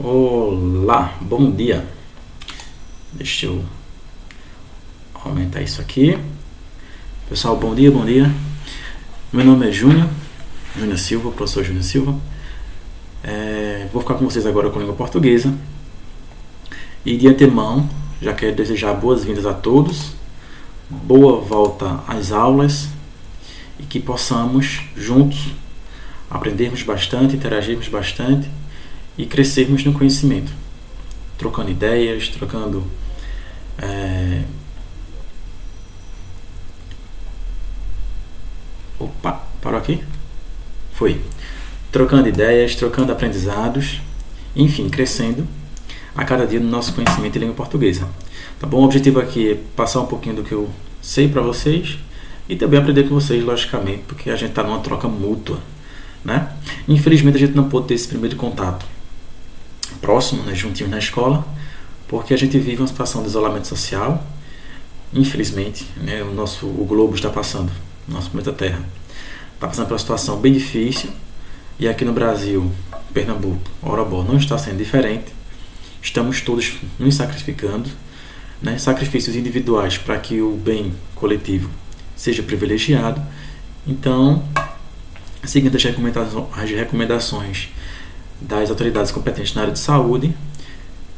Olá, bom dia. Deixa eu aumentar isso aqui. Pessoal, bom dia, bom dia. Meu nome é Júnior Silva, professor Júnior Silva. Vou ficar com vocês agora com a língua portuguesa. E de antemão, já quero desejar boas-vindas a todos, boa volta às aulas e que possamos juntos aprendermos bastante, interagirmos bastante e crescermos no conhecimento, trocando ideias, trocando Opa, parou aqui? Foi. Trocando ideias, trocando aprendizados, enfim, crescendo a cada dia no nosso conhecimento em língua portuguesa. Tá bom? O objetivo aqui é passar um pouquinho do que eu sei para vocês e também aprender com vocês, logicamente, porque a gente está numa troca mútua, né? Infelizmente a gente não pôde ter esse primeiro contato próximo, né, juntinho na escola, porque a gente vive uma situação de isolamento social. Infelizmente, né, o globo está passando, nosso planeta Terra está passando por uma situação bem difícil, e aqui no Brasil, Pernambuco, Orobó, não está sendo diferente. Estamos todos nos sacrificando, né, sacrifícios individuais para que o bem coletivo seja privilegiado. Então, seguindo as recomendações das autoridades competentes na área de saúde,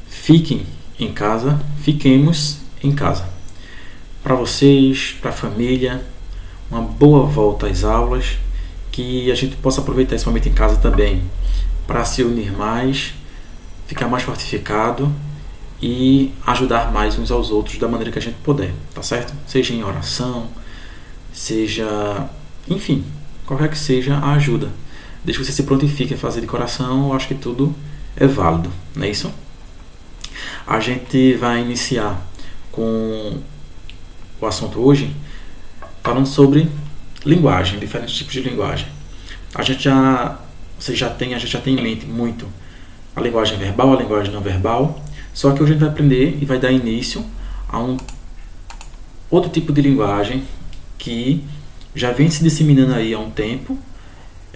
fiquem em casa, fiquemos em casa. Para vocês, para a família, uma boa volta às aulas, que a gente possa aproveitar esse momento em casa também para se unir mais, ficar mais fortificado e ajudar mais uns aos outros da maneira que a gente puder, tá certo? Seja em oração, seja, enfim, qualquer que seja a ajuda. Desde que você se prontifique a fazer de coração, eu acho que tudo é válido, não é isso? A gente vai iniciar com o assunto hoje falando sobre linguagem, diferentes tipos de linguagem. A gente já tem em mente muito a linguagem verbal, a linguagem não verbal, só que hoje a gente vai aprender e vai dar início a um outro tipo de linguagem que já vem se disseminando aí há um tempo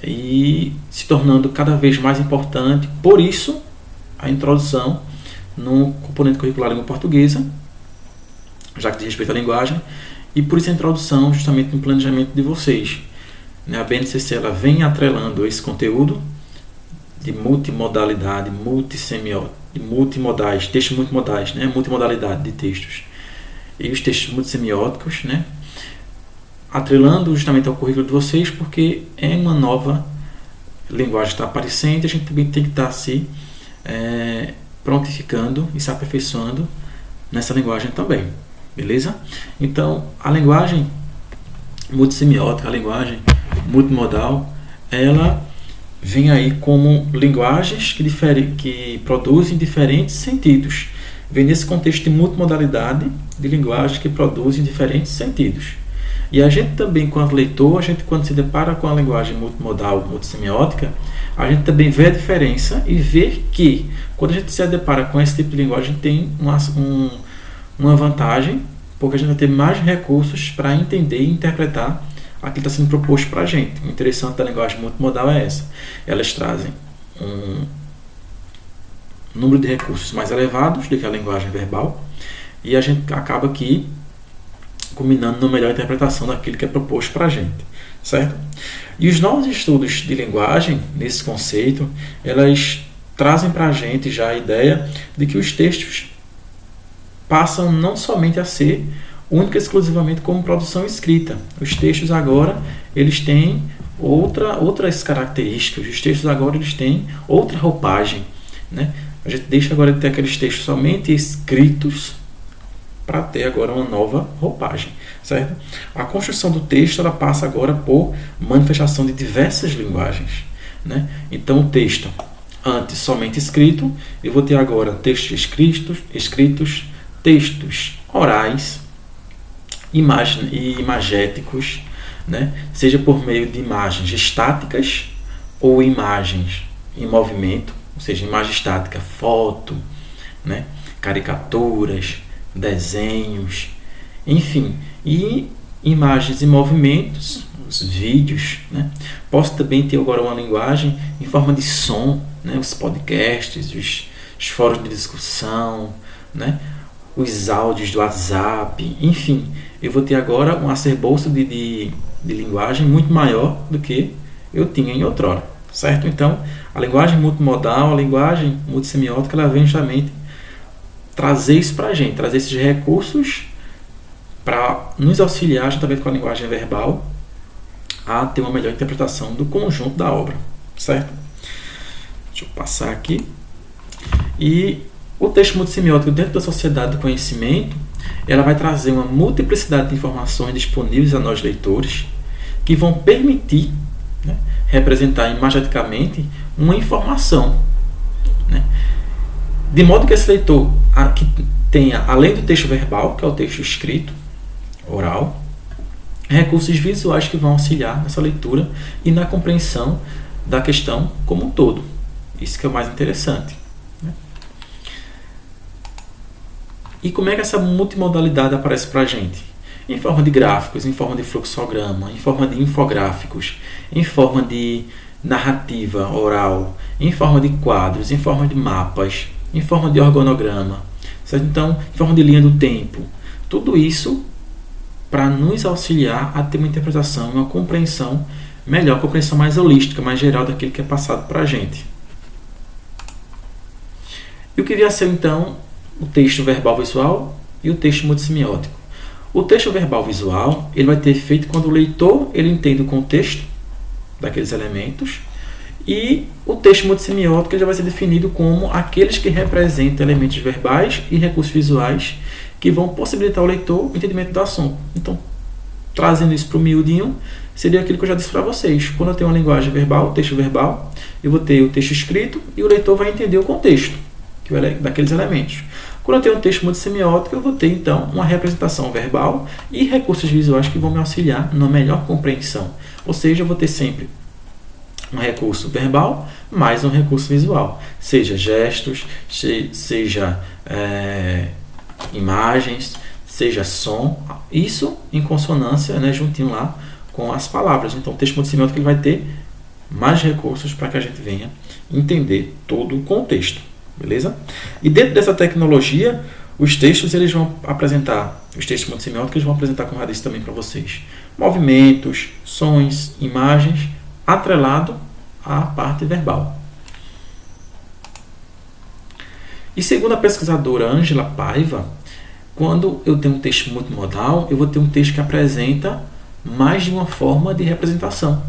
e se tornando cada vez mais importante. Por isso, a introdução no componente curricular língua portuguesa, já que diz respeito à linguagem, e por isso a introdução justamente no planejamento de vocês. A BNCC ela vem atrelando esse conteúdo de multimodalidade, multimodais, textos multimodais, né? Multimodalidade de textos, e os textos multissemióticos, né? Atrelando justamente ao currículo de vocês, porque é uma nova linguagem que está aparecendo e a gente também tem que estar se prontificando e se aperfeiçoando nessa linguagem também, beleza? Então, a linguagem multissemiótica, a linguagem multimodal, ela vem aí como linguagens que produzem diferentes sentidos. Vem nesse contexto de multimodalidade de linguagens que produzem diferentes sentidos. E a gente também, quando leitor, quando se depara com a linguagem multimodal, multissemiótica, a gente também vê a diferença e vê que, quando a gente se depara com esse tipo de linguagem, tem uma vantagem, porque a gente vai ter mais recursos para entender e interpretar aquilo que está sendo proposto para a gente. O interessante da linguagem multimodal é essa. Elas trazem um número de recursos mais elevados do que a linguagem verbal, e a gente acaba aqui culminando na melhor interpretação daquilo que é proposto para a gente, certo? E os novos estudos de linguagem, nesse conceito, elas trazem para a gente já a ideia de que os textos passam não somente a ser única e exclusivamente como produção escrita. Os textos agora, eles têm outras características, os textos agora eles têm outra roupagem, né? A gente deixa agora de ter aqueles textos somente escritos para ter agora uma nova roupagem, certo? A construção do texto ela passa agora por manifestação de diversas linguagens, né? Então o texto, antes somente escrito, eu vou ter agora textos escritos, textos orais, imagéticos, né? Seja por meio de imagens estáticas ou imagens em movimento, ou seja, imagem estática, foto, né? Caricaturas, desenhos, enfim, e imagens e movimentos, os vídeos, né? Posso também ter agora uma linguagem em forma de som, né? Os podcasts, os fóruns de discussão, né? Os áudios do WhatsApp, enfim, eu vou ter agora um arcabouço de linguagem muito maior do que eu tinha em outrora, certo? Então, a linguagem multimodal, a linguagem multissemiótica, ela vem justamente trazer isso para a gente, trazer esses recursos para nos auxiliar, juntamente com a linguagem verbal, a ter uma melhor interpretação do conjunto da obra, certo? Deixa eu passar aqui. E o texto multissemiótico dentro da sociedade do conhecimento, ela vai trazer uma multiplicidade de informações disponíveis a nós leitores, que vão permitir, né, representar imageticamente uma informação, né, de modo que esse leitor que tenha, além do texto verbal, que é o texto escrito, oral, recursos visuais que vão auxiliar nessa leitura e na compreensão da questão como um todo. Isso que é o mais interessante, né? E como é que essa multimodalidade aparece para a gente? Em forma de gráficos, em forma de fluxograma, em forma de infográficos, em forma de narrativa oral, em forma de quadros, em forma de mapas, em forma de organograma, certo? Então, em forma de linha do tempo. Tudo isso para nos auxiliar a ter uma interpretação, uma compreensão melhor, uma compreensão mais holística, mais geral daquilo que é passado para a gente. E o que viria a ser, então, o texto verbal visual e o texto multissemiótico? O texto verbal visual ele vai ter efeito quando o leitor ele entende o contexto daqueles elementos, e o texto multissemiótico ele já vai ser definido como aqueles que representam elementos verbais e recursos visuais que vão possibilitar ao leitor o entendimento do assunto. Então, trazendo isso para o miudinho, seria aquilo que eu já disse para vocês. Quando eu tenho uma linguagem verbal, texto verbal, eu vou ter o texto escrito e o leitor vai entender o contexto daqueles elementos. Quando eu tenho um texto multissemiótico, eu vou ter, então, uma representação verbal e recursos visuais que vão me auxiliar na melhor compreensão. Ou seja, eu vou ter sempre um recurso verbal mais um recurso visual. Seja gestos, seja imagens, seja som. Isso em consonância, né, juntinho lá com as palavras. Então, o texto multissemiótico ele vai ter mais recursos para que a gente venha entender todo o contexto. Beleza? E dentro dessa tecnologia, os textos eles vão apresentar, os textos multissemióticos eles vão apresentar, como eu disse também para vocês, movimentos, sons, imagens, atrelado à parte verbal. E segundo a pesquisadora Ângela Paiva, quando eu tenho um texto multimodal, eu vou ter um texto que apresenta mais de uma forma de representação.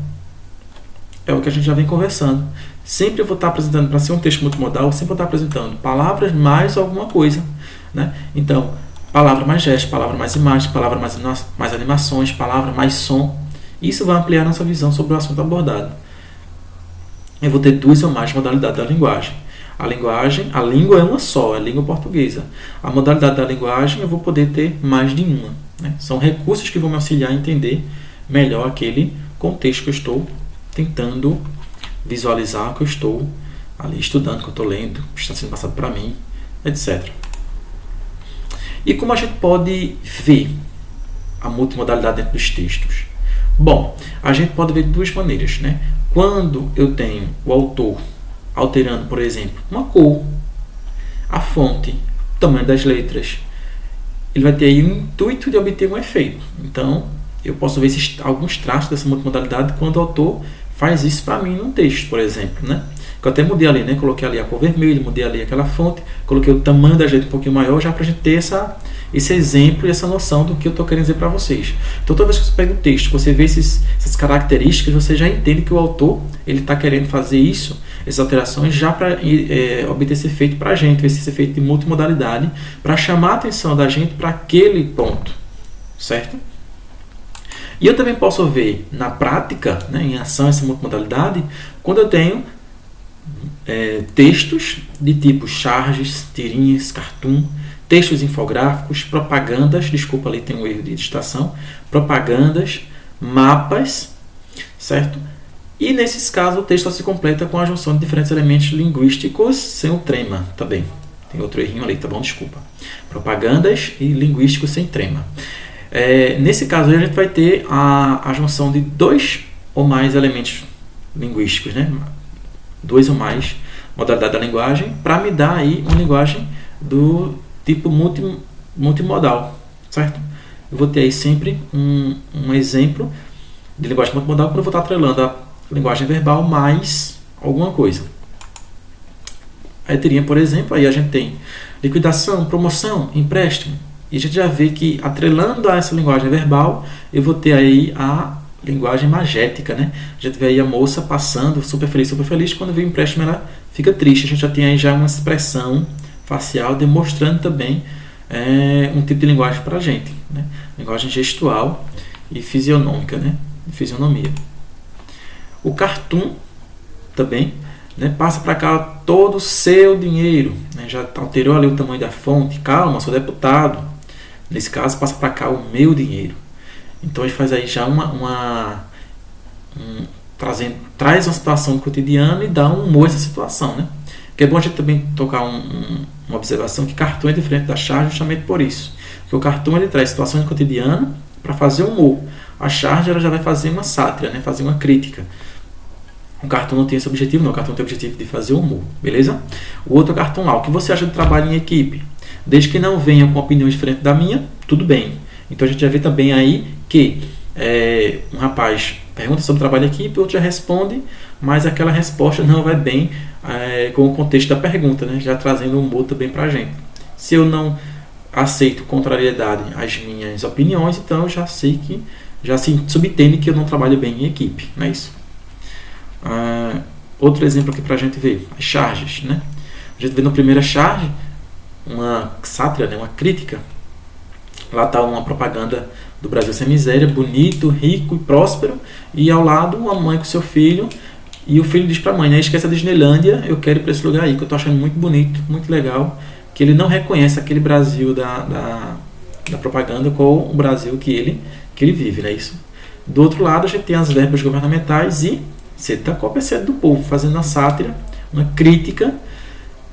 É o que a gente já vem conversando. Sempre eu vou estar apresentando, para ser um texto multimodal, eu sempre vou estar apresentando palavras mais alguma coisa, né? Então, palavra mais gesto, palavra mais imagem, palavra mais animações, palavra mais som. Isso vai ampliar nossa visão sobre o assunto abordado. Eu vou ter duas ou mais modalidades da linguagem. A língua é uma só, é a língua portuguesa. A modalidade da linguagem eu vou poder ter mais de uma, né? São recursos que vão me auxiliar a entender melhor aquele contexto que eu estou tentando visualizar, que eu estou ali estudando, que eu estou lendo, que está sendo passado para mim, etc. E como a gente pode ver a multimodalidade dentro dos textos? Bom, a gente pode ver de duas maneiras, né? Quando eu tenho o autor alterando, por exemplo, uma cor, a fonte, o tamanho das letras, ele vai ter aí o intuito de obter um efeito. Então, eu posso ver alguns traços dessa multimodalidade quando o autor faz isso para mim num texto, por exemplo, né? Que eu até mudei ali, né? Coloquei ali a cor vermelha, mudei ali aquela fonte, coloquei o tamanho da letra um pouquinho maior, já para a gente ter esse exemplo e essa noção do que eu estou querendo dizer para vocês. Então, toda vez que você pega o texto, você vê essas características, você já entende que o autor ele está querendo fazer isso, essas alterações, já para obter esse efeito para a gente, esse efeito de multimodalidade, para chamar a atenção da gente para aquele ponto, certo? E eu também posso ver na prática, né, em ação, essa multimodalidade, quando eu tenho textos de tipo charges, tirinhas, cartoon, textos infográficos, propagandas, desculpa, ali tem um erro de digitação, propagandas, mapas, certo? E nesses casos o texto se completa com a junção de diferentes elementos linguísticos sem o trema também. Tem outro errinho ali, tá bom? Desculpa. Propagandas e linguísticos sem trema. Nesse caso a gente vai ter a junção de dois ou mais elementos linguísticos, né? Dois ou mais modalidade da linguagem para me dar aí uma linguagem do tipo multimodal, certo? Eu vou ter aí sempre um exemplo de linguagem multimodal quando eu vou estar atrelando a linguagem verbal mais alguma coisa. Aí teria, por exemplo, aí a gente tem liquidação, promoção, empréstimo. E a gente já vê que atrelando a essa linguagem verbal, eu vou ter aí a linguagem magética, né? A gente vê aí a moça passando super feliz. Quando vê o empréstimo, ela fica triste. A gente já tem aí já uma expressão facial demonstrando também um tipo de linguagem para a gente, né? Linguagem gestual e fisionômica, né? Fisionomia. O cartoon também, né? Passa para cá todo o seu dinheiro, né? Já alterou ali o tamanho da fonte. Calma, sou deputado. Nesse caso, passa para cá o meu dinheiro. Então a gente faz aí já traz uma situação cotidiana e dá um humor a essa situação, né? Que é bom a gente também tocar uma observação que cartoon é diferente da charge justamente por isso. Porque o cartoon ele traz situações cotidianas para fazer humor. A charge ela já vai fazer uma sátira, né? Fazer uma crítica. O cartoon não tem esse objetivo, não. O cartoon tem o objetivo de fazer humor, beleza? O outro cartoon lá, o que você acha de trabalho em equipe? Desde que não venha com opinião diferente da minha, tudo bem. Então a gente já vê também aí que um rapaz pergunta sobre trabalho em equipe, o outro já responde, mas aquela resposta não vai bem com o contexto da pergunta, né? Já trazendo humor também pra gente. Se eu não aceito contrariedade às minhas opiniões, então eu já sei que já se subentende que eu não trabalho bem em equipe, não é isso? Outro exemplo aqui pra gente ver, as charges, né? A gente vê na primeira charge uma sátira, né? Uma crítica. Lá está uma propaganda do Brasil Sem Miséria, bonito, rico e próspero, e ao lado uma mãe com seu filho, e o filho diz para a mãe, né, esquece a Disneylândia, eu quero ir para esse lugar aí, que eu estou achando muito bonito, muito legal, que ele não reconhece aquele Brasil da propaganda com o Brasil que ele vive, né, isso. Do outro lado a gente tem as verbas governamentais e sede da Copa é sede do povo, fazendo uma sátira, uma crítica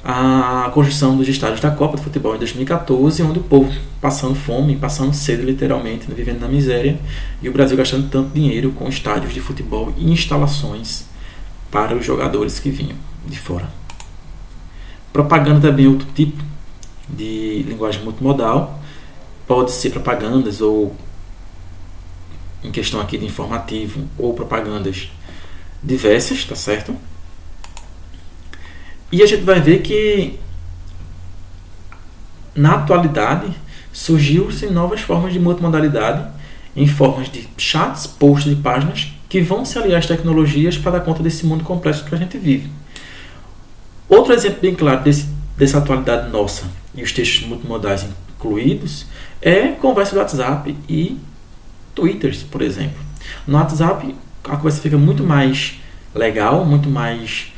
a construção dos estádios da Copa de Futebol em 2014, onde o povo passando fome, passando sede literalmente, vivendo na miséria, e o Brasil gastando tanto dinheiro com estádios de futebol e instalações para os jogadores que vinham de fora. Propaganda também é outro tipo de linguagem multimodal, pode ser propagandas ou em questão aqui de informativo ou propagandas diversas, tá certo? E a gente vai ver que na atualidade surgiu-se novas formas de multimodalidade em formas de chats, posts e páginas que vão se aliar às tecnologias para dar conta desse mundo complexo que a gente vive. Outro exemplo bem claro dessa atualidade nossa e os textos multimodais incluídos é conversa do WhatsApp e Twitters, por exemplo. No WhatsApp a conversa fica muito mais legal, muito mais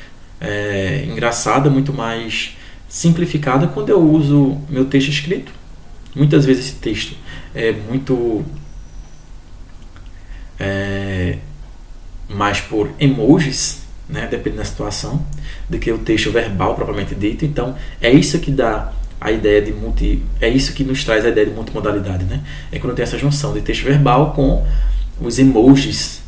engraçada, muito mais simplificada quando eu uso meu texto escrito. Muitas vezes esse texto é muito mais por emojis, né, dependendo da situação, do que o texto verbal propriamente dito. Então é isso que dá a ideia de é isso que nos traz a ideia de multimodalidade, né? É quando tem essa junção de texto verbal com os emojis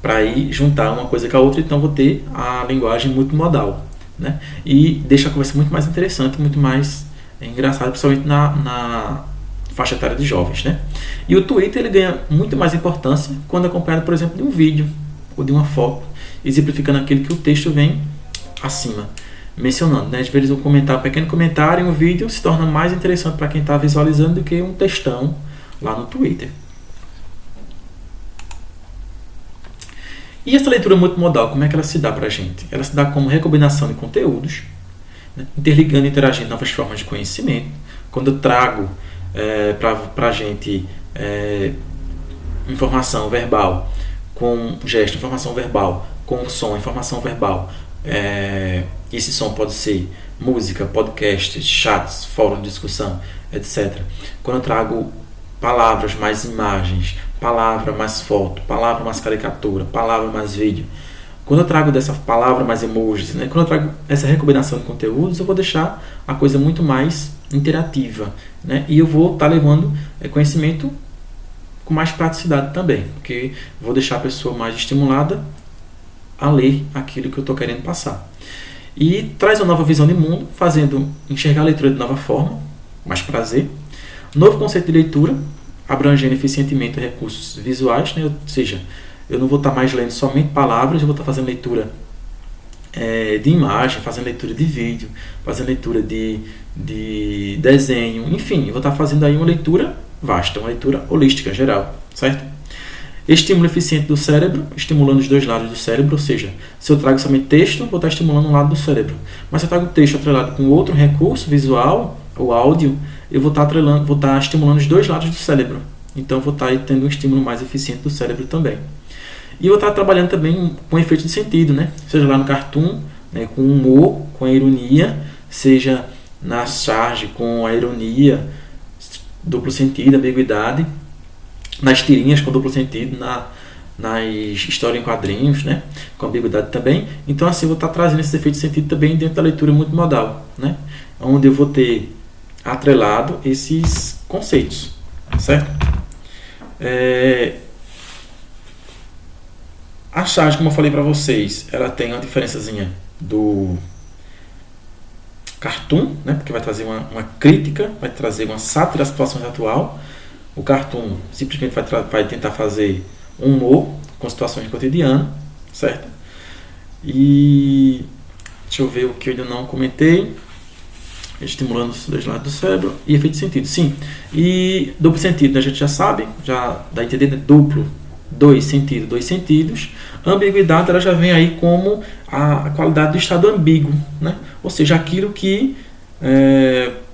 para ir juntar uma coisa com a outra, então vou ter a linguagem multimodal, né? E deixa a conversa muito mais interessante, muito mais engraçada, principalmente na faixa etária de jovens, né? E o Twitter ele ganha muito mais importância quando acompanhado, por exemplo, de um vídeo ou de uma foto, exemplificando aquilo que o texto vem acima, mencionando, né? Às vezes um pequeno comentário em um vídeo se torna mais interessante para quem está visualizando do que um textão lá no Twitter. E essa leitura multimodal, como é que ela se dá para a gente? Ela se dá como recombinação de conteúdos, né? Interligando e interagindo novas formas de conhecimento. Quando eu trago para a gente informação verbal com gesto, informação verbal com som, informação verbal, esse som pode ser música, podcast, chats, fórum de discussão, etc. Quando eu trago palavras mais imagens, palavra mais foto, palavra mais caricatura, palavra mais vídeo. Quando eu trago dessa palavra mais emojis, né? Quando eu trago essa recombinação de conteúdos, eu vou deixar a coisa muito mais interativa, né? E eu vou estar levando conhecimento com mais praticidade também, porque vou deixar a pessoa mais estimulada a ler aquilo que eu estou querendo passar. e traz uma nova visão de mundo, fazendo enxergar a leitura de nova forma, mais prazer. Novo conceito de leitura, abrangendo eficientemente recursos visuais, né? Ou seja, eu não vou estar mais lendo somente palavras, eu vou estar fazendo leitura de imagem, fazendo leitura de vídeo, fazendo leitura de desenho, enfim, eu vou estar fazendo aí uma leitura vasta, uma leitura holística, geral, certo? Estímulo eficiente do cérebro, estimulando os dois lados do cérebro, ou seja, se eu trago somente texto, vou estar estimulando um lado do cérebro. Mas se eu trago texto atrelado com outro recurso visual, ou áudio, eu vou estar estimulando os dois lados do cérebro. Então, eu vou estar tendo um estímulo mais eficiente do cérebro também. E eu vou estar trabalhando também com efeito de sentido, né? Seja lá no cartoon, né, com humor, com a ironia, seja na charge com a ironia, duplo sentido, ambiguidade, nas tirinhas com duplo sentido, nas histórias em quadrinhos, né, com ambiguidade também. Então, assim, eu vou estar trazendo esse efeito de sentido também dentro da leitura multimodal, né, onde eu vou ter atrelado esses conceitos, certo? A charge, como eu falei para vocês, ela tem uma diferençazinha do cartoon, né, porque vai trazer uma crítica, vai trazer uma sátira à situação atual. O cartoon simplesmente vai tentar fazer um humor com situações de cotidiano, certo? E deixa eu ver o que eu ainda não comentei. Estimulando os dois lados do cérebro e efeito de sentido, sim. E duplo sentido, a gente já sabe, já dá a entender, né? Duplo, dois sentidos. Ambiguidade, ela já vem aí como a qualidade do estado ambíguo, né? Ou seja, aquilo que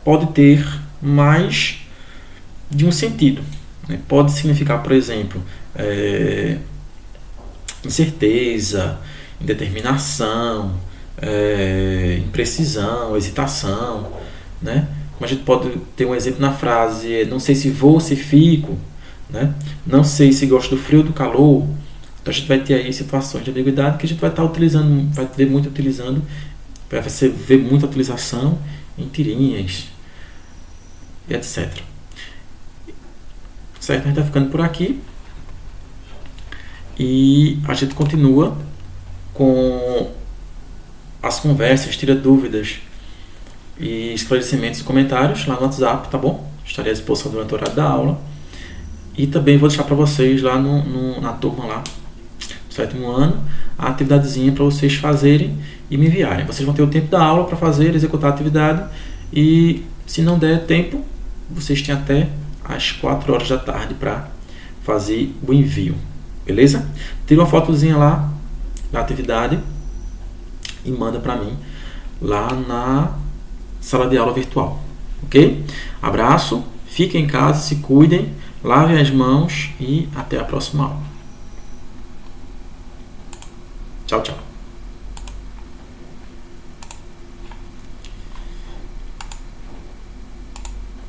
pode ter mais de um sentido, né? Pode significar, por exemplo, incerteza, indeterminação, imprecisão, hesitação, né? Como a gente pode ter um exemplo na frase, não sei se vou ou se fico, né? Não sei se gosto do frio ou do calor. Então a gente vai ter aí situações de ambiguidade que a gente vai estar utilizando, vai ver muita utilização em tirinhas e etc. Certo? A gente está ficando por aqui e a gente continua com as conversas, tira dúvidas e esclarecimentos e comentários lá no WhatsApp, tá bom? Estarei à disposição durante o horário da aula. E também vou deixar para vocês lá na turma lá, do 7º ano, a atividadezinha para vocês fazerem e me enviarem. Vocês vão ter o tempo da aula para fazer, executar a atividade e se não der tempo, vocês têm até às 4 horas da tarde para fazer o envio, beleza? Tira uma fotozinha lá da atividade e manda para mim lá na sala de aula virtual, ok? Abraço, fiquem em casa, se cuidem, lavem as mãos e até a próxima aula. Tchau, tchau.